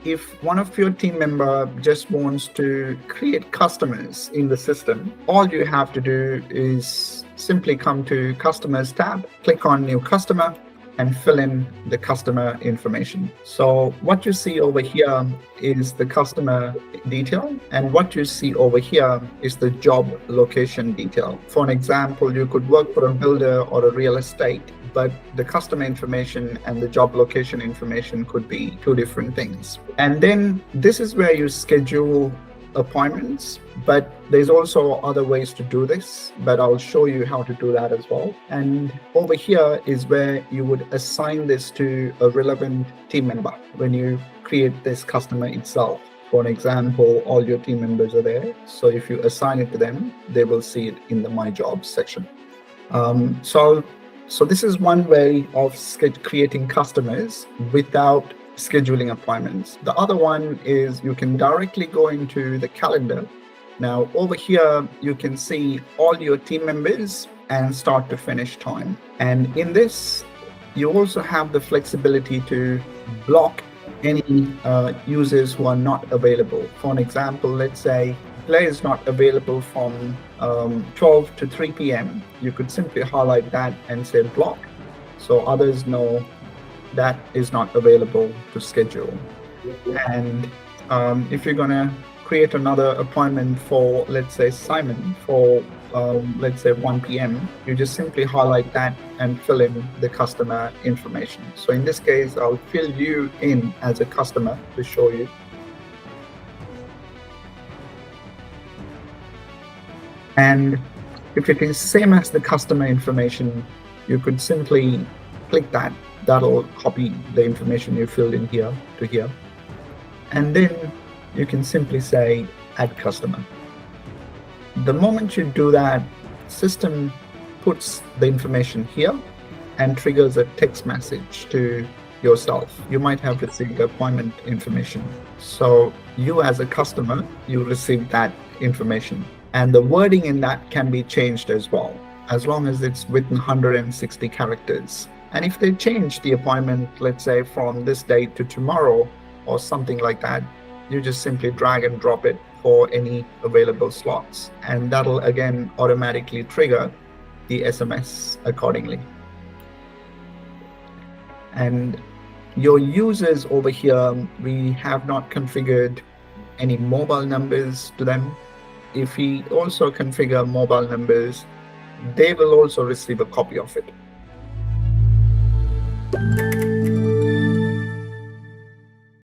if one of your team member just wants to create customers in the system, all you have to do is simply come to Customers tab, click on New Customer, and fill in the customer information. So what you see over here is the customer detail, and what you see over here is the job location detail. For an example, you could work for a builder or a real estate, but the customer information and the job location information could be two different things. And then this is where you schedule appointments, but there's also other ways to do this, but I'll show you how to do that as well. And over here is where you would assign this to a relevant team member when you create this customer itself. For an example, all your team members are there. So if you assign it to them, they will see it in the My Jobs section. So this is one way of creating customers without scheduling appointments. The other one is you can directly go into the calendar. Now over here, you can see all your team members and start to finish time. And in this, you also have the flexibility to block any users who are not available. For an example, let's say Claire is not available from 12 to 3 p.m. You could simply highlight that and say block, so others know that is not available to schedule. And if you're gonna create another appointment for, let's say, Simon for let's say 1 p.m., you just simply highlight that and fill in the customer information. So in this case, I'll fill you in as a customer to show you. And if it is same as the customer information, you could simply click that. That'll copy the information you filled in here to here. And then you can simply say add customer. The moment you do that, system puts the information here and triggers a text message to yourself. You might have received appointment information. So you as a customer, you receive that information. And the wording in that can be changed as well, as long as it's within 160 characters. And if they change the appointment, let's say from this date to tomorrow or something like that, you just simply drag and drop it for any available slots. And that'll again automatically trigger the SMS accordingly. And your users over here, we have not configured any mobile numbers to them. If we also configure mobile numbers, they will also receive a copy of it.